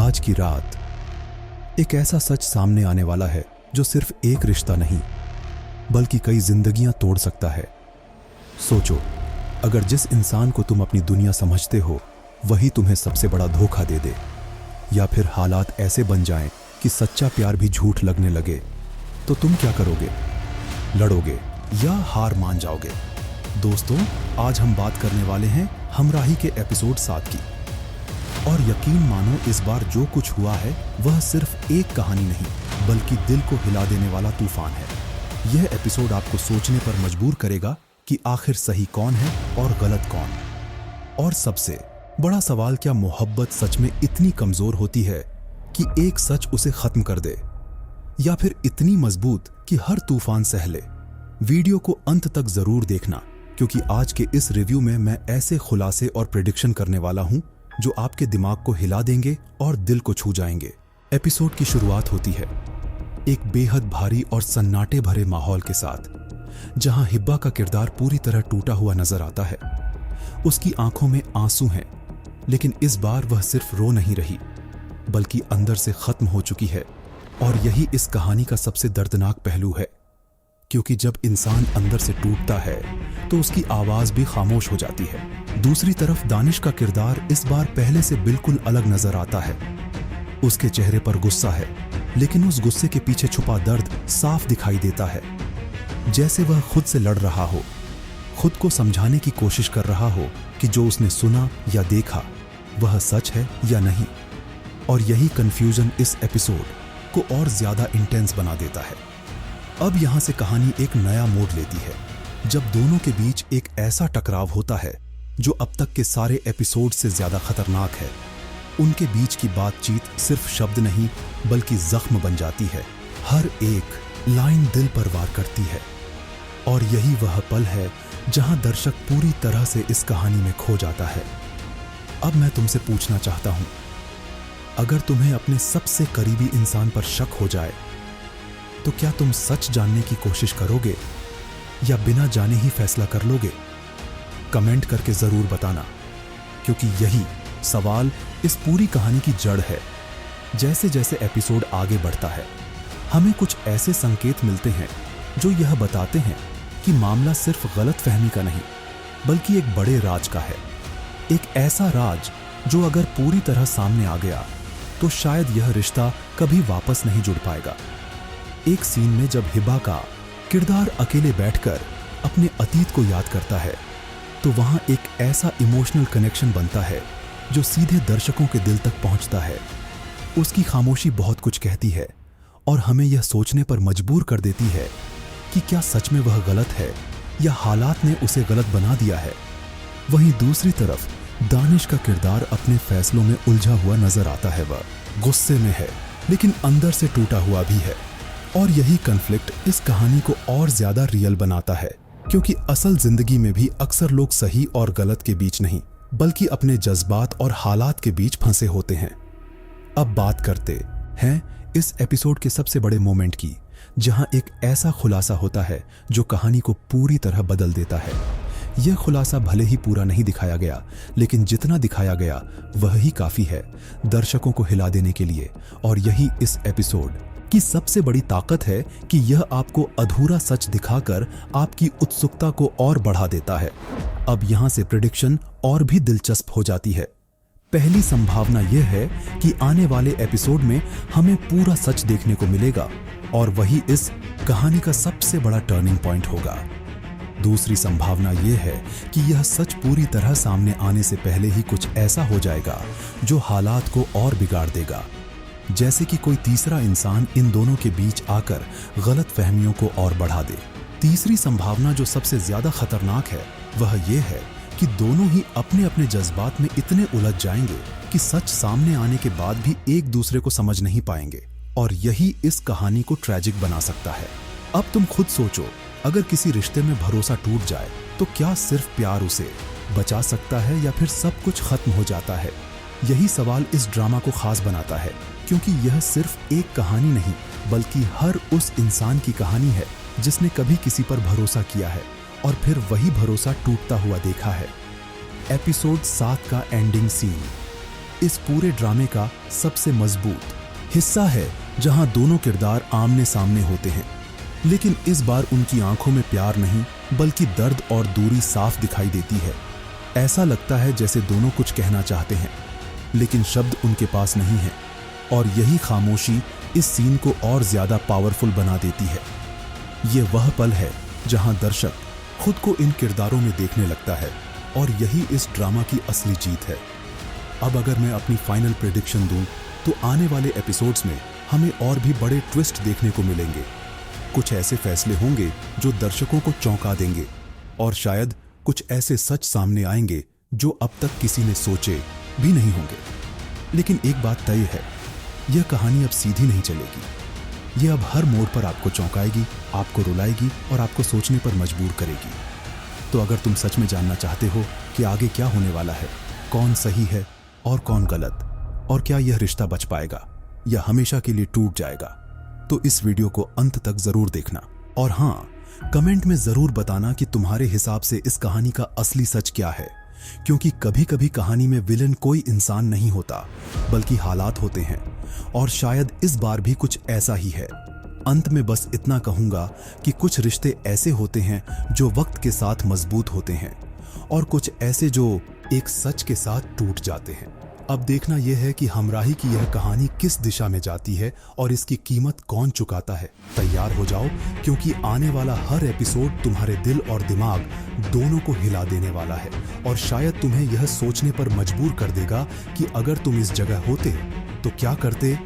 आज की रात एक ऐसा सच सामने आने वाला है जो सिर्फ एक रिश्ता नहीं बल्कि कई जिंदगियां तोड़ सकता है। सोचो, अगर जिस इंसान को तुम अपनी दुनिया समझते हो वही तुम्हें सबसे बड़ा धोखा दे दे, या फिर हालात ऐसे बन जाएं कि सच्चा प्यार भी झूठ लगने लगे, तो तुम क्या करोगे? लड़ोगे या हार मान जाओगे? दोस्तों, आज हम बात करने वाले हैं हमराही के एपिसोड 7 की। और यकीन मानो, इस बार जो कुछ हुआ है वह सिर्फ एक कहानी नहीं बल्कि दिल को हिला देने वाला तूफान है। यह एपिसोड आपको सोचने पर मजबूर करेगा कि आखिर सही कौन है और गलत कौन। और सबसे बड़ा सवाल, क्या मोहब्बत सच में इतनी कमजोर होती है कि एक सच उसे खत्म कर दे, या फिर इतनी मजबूत कि हर तूफान सह ले? वीडियो को अंत तक जरूर देखना, क्योंकि आज के इस रिव्यू में मैं ऐसे खुलासे और प्रेडिक्शन करने वाला हूं जो आपके दिमाग को हिला देंगे और दिल को छू जाएंगे। एपिसोड की शुरुआत होती है एक बेहद भारी और सन्नाटे भरे माहौल के साथ, जहां हिब्बा का किरदार पूरी तरह टूटा हुआ नजर आता है। उसकी आंखों में आंसू हैं, लेकिन इस बार वह सिर्फ रो नहीं रही बल्कि अंदर से खत्म हो चुकी है। और यही इस कहानी का सबसे दर्दनाक पहलू है, क्योंकि जब इंसान अंदर से टूटता है तो उसकी आवाज भी खामोश हो जाती है। दूसरी तरफ दानिश का किरदार इस बार पहले से बिल्कुल अलग नजर आता है। उसके चेहरे पर गुस्सा है, लेकिन उस गुस्से के पीछे छुपा दर्द साफ दिखाई देता है, जैसे वह खुद से लड़ रहा हो, खुद को समझाने की कोशिश कर रहा हो कि जो उसने सुना या देखा वह सच है या नहीं। और यही कंफ्यूजन इस एपिसोड को और ज्यादा इंटेंस बना देता है। अब यहां से कहानी एक नया मोड़ लेती है, जब दोनों के बीच एक ऐसा टकराव होता है जो अब तक के सारे एपिसोड से ज्यादा खतरनाक है। उनके बीच की बातचीत सिर्फ शब्द नहीं बल्कि जख्म बन जाती है। हर एक लाइन दिल पर वार करती है। और यही वह पल है जहां दर्शक पूरी तरह से इस कहानी में खो जाता है। अब मैं तुमसे पूछना चाहता हूं, अगर तुम्हें अपने सबसे करीबी इंसान पर शक हो जाए तो क्या तुम सच जानने की कोशिश करोगे या बिना जाने ही फैसला कर लोगे? कमेंट करके जरूर बताना, क्योंकि यही सवाल इस पूरी कहानी की जड़ है। जैसे जैसे एपिसोड आगे बढ़ता है, हमें कुछ ऐसे संकेत मिलते हैं जो यह बताते हैं कि मामला सिर्फ गलतफहमी का नहीं बल्कि एक बड़े राज का है। एक ऐसा राज जो अगर पूरी तरह सामने आ गया तो शायद यह रिश्ता कभी वापस नहीं जुड़ पाएगा। एक सीन में जब हिब्बा का किरदार अकेले बैठकर अपने अतीत को याद करता है, तो वहां एक ऐसा इमोशनल कनेक्शन बनता है जो सीधे दर्शकों के दिल तक पहुंचता है। उसकी खामोशी बहुत कुछ कहती है और हमें यह सोचने पर मजबूर कर देती है कि क्या सच में वह गलत है या हालात ने उसे गलत बना दिया है। वहीं दूसरी तरफ दानिश का किरदार अपने फैसलों में उलझा हुआ नजर आता है। वह गुस्से में है, लेकिन अंदर से टूटा हुआ भी है। और यही कन्फ्लिक्ट इस कहानी को और ज्यादा रियल बनाता है, क्योंकि असल जिंदगी में भी अक्सर लोग सही और गलत के बीच नहीं बल्कि अपने जज्बात और हालात के बीच फंसे होते हैं। अब बात करते हैं इस एपिसोड के सबसे बड़े मोमेंट की, जहां एक ऐसा खुलासा होता है जो कहानी को पूरी तरह बदल देता है। यह खुलासा भले ही पूरा नहीं दिखाया गया, लेकिन जितना दिखाया गया वह ही काफी है दर्शकों को हिला देने के लिए। और यही इस एपिसोड की सबसे बड़ी ताकत है कि यह आपको अधूरा सच दिखाकर आपकी उत्सुकता को और बढ़ा देता है। अब यहां से प्रेडिक्शन और भी दिलचस्प हो जाती है। पहली संभावना यह है कि आने वाले एपिसोड में हमें पूरा सच देखने को मिलेगा, और वही इस कहानी का सबसे बड़ा टर्निंग पॉइंट होगा। दूसरी संभावना यह है कि यह सच पूरी तरह सामने आने से पहले ही कुछ ऐसा हो जाएगा जो हालात को और बिगाड़ देगा, जैसे कि कोई तीसरा इंसान इन दोनों के बीच आकर गलत फहमियों को और बढ़ा दे। तीसरी संभावना जो सबसे ज्यादा खतरनाक है वह यह है कि दोनों ही अपने अपने जज्बात में इतने उलझ जाएंगे कि सच सामने आने के बाद भी एक दूसरे को समझ नहीं पाएंगे। और यही इस कहानी को ट्रैजिक बना सकता है। अब तुम खुद सोचो, अगर किसी रिश्ते में भरोसा टूट जाए तो क्या सिर्फ प्यार उसे बचा सकता है या फिर सब कुछ खत्म हो जाता है? यही सवाल इस ड्रामा को खास बनाता है, क्योंकि यह सिर्फ एक कहानी नहीं बल्कि हर उस इंसान की कहानी है जिसने कभी किसी पर भरोसा किया है और फिर वही भरोसा टूटता हुआ देखा है। एपिसोड 7 का एंडिंग सीन इस पूरे ड्रामे का सबसे मजबूत हिस्सा है, जहां दोनों किरदार आमने सामने होते हैं, लेकिन इस बार उनकी आंखों में प्यार नहीं बल्कि दर्द और दूरी साफ दिखाई देती है। ऐसा लगता है जैसे दोनों कुछ कहना चाहते हैं, लेकिन शब्द उनके पास नहीं है, और यही खामोशी इस सीन को और ज्यादा पावरफुल बना देती है। ये वह पल है जहां दर्शक खुद को इन किरदारों में देखने लगता है, और यही इस ड्रामा की असली जीत है। अब अगर मैं अपनी फाइनल प्रेडिक्शन दूं, तो आने वाले एपिसोड्स में हमें और भी बड़े ट्विस्ट देखने को मिलेंगे। कुछ ऐसे फैसले होंगे जो दर्शकों को चौंका देंगे, और शायद कुछ ऐसे सच सामने आएंगे जो अब तक किसी ने सोचे भी नहीं होंगे। लेकिन एक बात तय है, यह कहानी अब सीधी नहीं चलेगी। यह अब हर मोड़ पर आपको चौंकाएगी, आपको रुलाएगी और आपको सोचने पर मजबूर करेगी। तो अगर तुम सच में जानना चाहते हो कि आगे क्या होने वाला है, कौन सही है और कौन गलत, और क्या यह रिश्ता बच पाएगा या हमेशा के लिए टूट जाएगा, तो इस वीडियो को अंत तक जरूर देखना। और हाँ, कमेंट में जरूर बताना कि तुम्हारे हिसाब से इस कहानी का असली सच क्या है, क्योंकि कभी कभी कहानी में विलेन कोई इंसान नहीं होता बल्कि हालात होते हैं, और शायद इस बार भी कुछ ऐसा ही है। अंत में बस इतना कहूंगा कि कुछ रिश्ते ऐसे होते हैं जो वक्त के साथ मजबूत होते हैं, और कुछ ऐसे जो एक सच के साथ टूट जाते हैं। अब देखना यह है कि हमराही की यह कहानी किस दिशा में जाती है और इसकी कीमत कौन चुकाता है। तैयार हो जाओ, क्योंकि आने वाला हर एपिसोड तुम्हारे दिल और दिमाग दोनों को हिला देने वाला है, और शायद तुम्हें यह सोचने पर मजबूर कर देगा कि अगर तुम इस जगह होते तो क्या करते